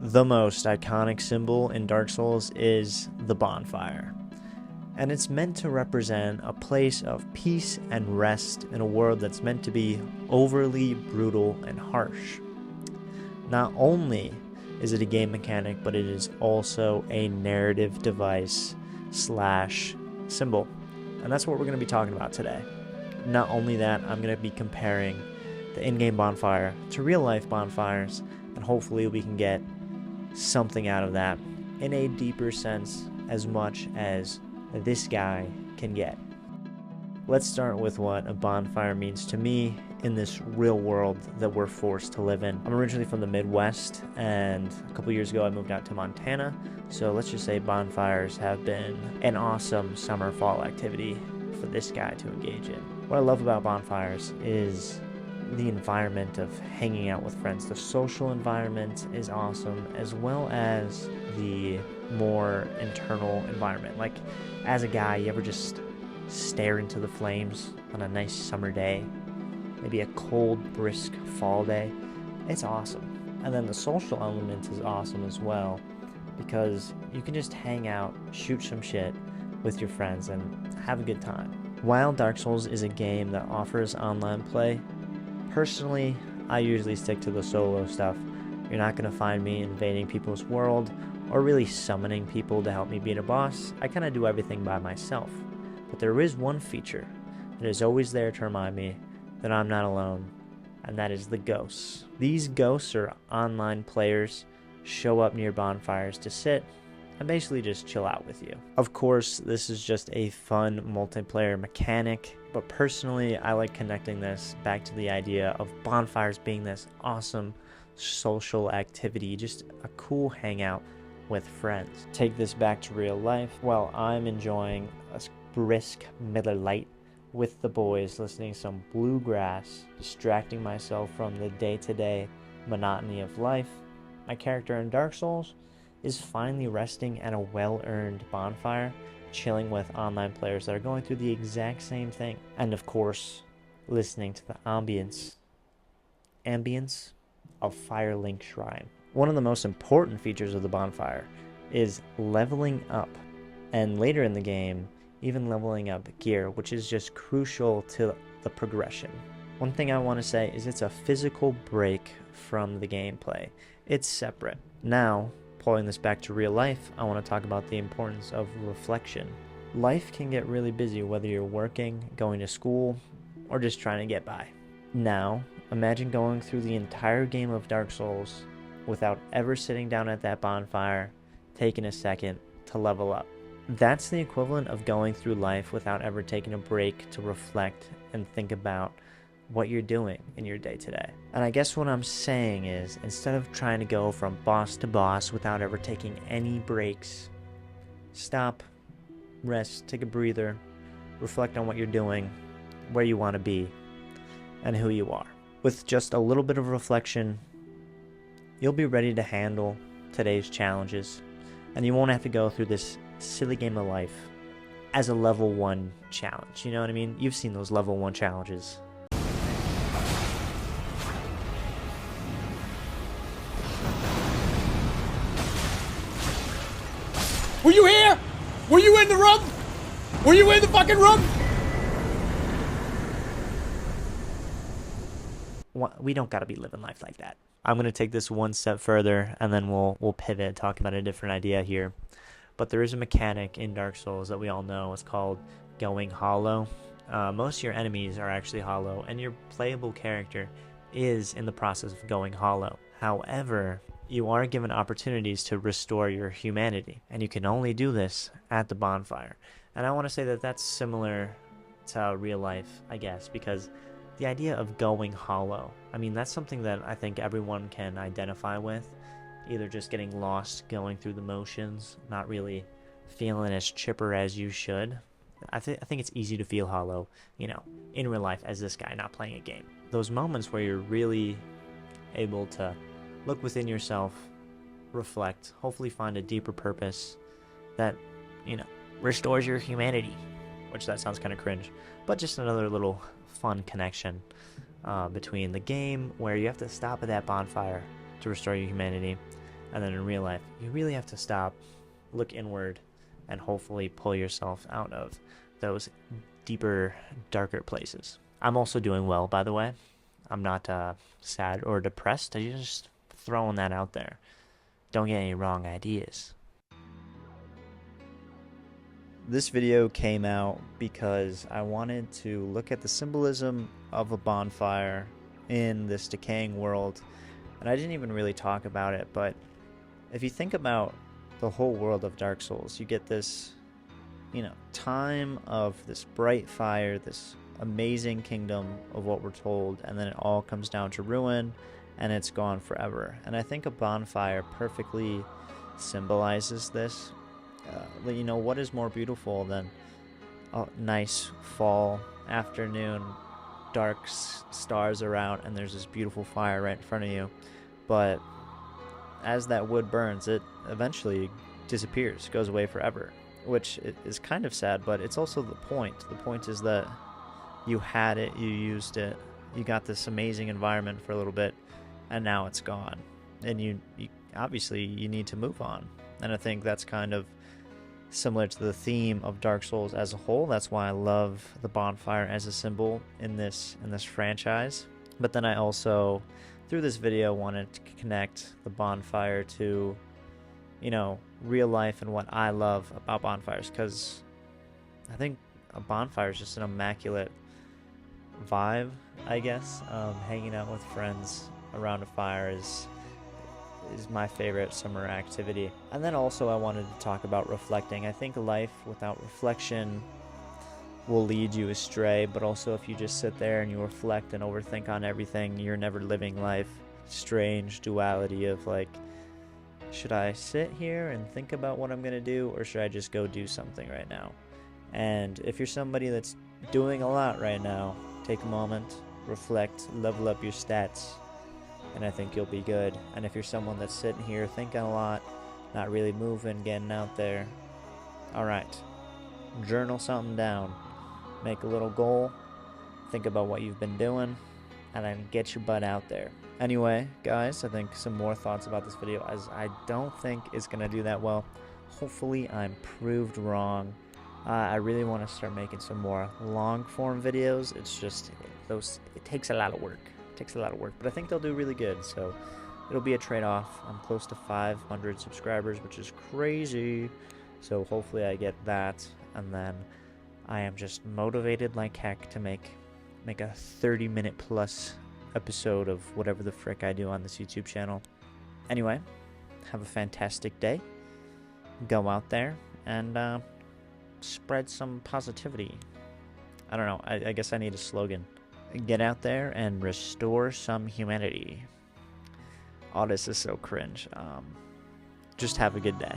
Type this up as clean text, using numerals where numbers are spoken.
The most iconic symbol in Dark Souls is the bonfire, and it's meant to represent a place of peace and rest in a world that's meant to be overly brutal and harsh. Not only is it a game mechanic, but it is also a narrative device slash symbol, and that's what we're going to be talking about today. Not only that, I'm going to be comparing the in-game bonfire to real-life bonfires, and hopefully we can get something out of that in a deeper sense, as much as this guy can get. Let's start with what a bonfire means to me in this real world that we're forced to live in. I'm originally from the Midwest, and a couple years ago I moved out to Montana, so let's just say bonfires have been an awesome summer-fall activity for this guy to engage in. What I love about bonfires is the environment of hanging out with friends. The social environment is awesome, as well as the more internal environment. Like, as a guy, you ever just stare into the flames on a nice summer day, maybe a cold, brisk fall day? It's awesome. And then the social element is awesome as well, because you can just hang out, shoot some shit with your friends, and have a good time. While Dark Souls is a game that offers online play, personally, I usually stick to the solo stuff. You're not going to find me invading people's world or really summoning people to help me beat a boss. I kind of do everything by myself. But there is one feature that is always there to remind me that I'm not alone, and that is the ghosts. These ghosts, or online players, show up near bonfires to sit and basically just chill out with you. Of course, this is just a fun multiplayer mechanic, but personally, I like connecting this back to the idea of bonfires being this awesome social activity, just a cool hangout with friends. Take this back to real life. While I'm enjoying a brisk Miller Lite with the boys, listening to some bluegrass, distracting myself from the day-to-day monotony of life, my character in Dark Souls is finally resting at a well-earned bonfire, chilling with online players that are going through the exact same thing. And of course, listening to the ambience of Firelink Shrine. One of the most important features of the bonfire is leveling up, and later in the game, even leveling up gear, which is just crucial to the progression. One thing I want to say is it's a physical break from the gameplay. It's separate. Now, pulling this back to real life, I want to talk about the importance of reflection. Life can get really busy, whether you're working, going to school, or just trying to get by. Now, imagine going through the entire game of Dark Souls without ever sitting down at that bonfire, taking a second to level up. That's the equivalent of going through life without ever taking a break to reflect and think about what you're doing in your day-to-day. And I guess what I'm saying is, instead of trying to go from boss to boss without ever taking any breaks, stop, rest, take a breather, reflect on what you're doing, where you want to be, and who you are. With just a little bit of reflection, you'll be ready to handle today's challenges, and you won't have to go through this silly game of life as a level 1 challenge. You know what I mean? You've seen those level 1 challenges. Were you here? Were you in the room? Were you in the fucking room? We don't gotta be living life like that. I'm gonna take this one step further, and then we'll pivot, talk about a different idea here. But there is a mechanic in Dark Souls that we all know. It's called going hollow. Most of your enemies are actually hollow, and your playable character is in the process of going hollow. However, you are given opportunities to restore your humanity, and you can only do this at the bonfire. And I want to say that that's similar to real life, I guess, because the idea of going hollow, I mean, that's something that I think everyone can identify with. Either just getting lost going through the motions, not really feeling as chipper as you should. I think it's easy to feel hollow, in real life as this guy not playing a game. Those moments where you're really able to look within yourself, reflect, hopefully find a deeper purpose that, restores your humanity, which that sounds kind of cringe, but just another little fun connection between the game where you have to stop at that bonfire to restore your humanity, And then in real life, you really have to stop, look inward, and hopefully pull yourself out of those deeper, darker places. I'm also doing well, by the way. I'm not sad or depressed. I'm just throwing that out there. Don't get any wrong ideas. This video came out because I wanted to look at the symbolism of a bonfire in this decaying world. And I didn't even really talk about it, but if you think about the whole world of Dark Souls, you get this, time of this bright fire, this amazing kingdom of what we're told, and then it all comes down to ruin, and it's gone forever. And I think a bonfire perfectly symbolizes this. What is more beautiful than a nice fall afternoon, dark stars are out, and there's this beautiful fire right in front of you. But as that wood burns, it eventually disappears, goes away forever, which is kind of sad, but it's also the point. The point is that you had it, you used it, you got this amazing environment for a little bit, and now it's gone. And you obviously you need to move on. And I think that's kind of similar to the theme of Dark Souls as a whole. That's why I love the bonfire as a symbol in this franchise. But then I also, through this video, wanted to connect the bonfire to, real life and what I love about bonfires, because I think a bonfire is just an immaculate vibe, I guess. Hanging out with friends around a fire is my favorite summer activity. And then also I wanted to talk about reflecting. I think life without reflection will lead you astray, but also if you just sit there and you reflect and overthink on everything, you're never living life. Strange duality of should I sit here and think about what I'm gonna do, or should I just go do something right now? And if you're somebody that's doing a lot right now, take a moment, reflect, level up your stats, and I think you'll be good. And if you're someone that's sitting here thinking a lot, not really moving, getting out there, alright, journal something down, make a little goal, think about what you've been doing, and then get your butt out there. Anyway, guys, I think some more thoughts about this video, as I don't think it's going to do that well. Hopefully I'm proved wrong. I really want to start making some more long form videos. It's just, it takes a lot of work. But I think they'll do really good, so it'll be a trade-off. I'm close to 500 subscribers, which is crazy, so hopefully I get that, and then I am just motivated like heck to make a 30-minute plus episode of whatever the frick I do on this YouTube channel. Anyway, have a fantastic day. Go out there and spread some positivity. I don't know, I guess I need a slogan. Get out there and restore some humanity. Oh, this is so cringe. Just have a good day.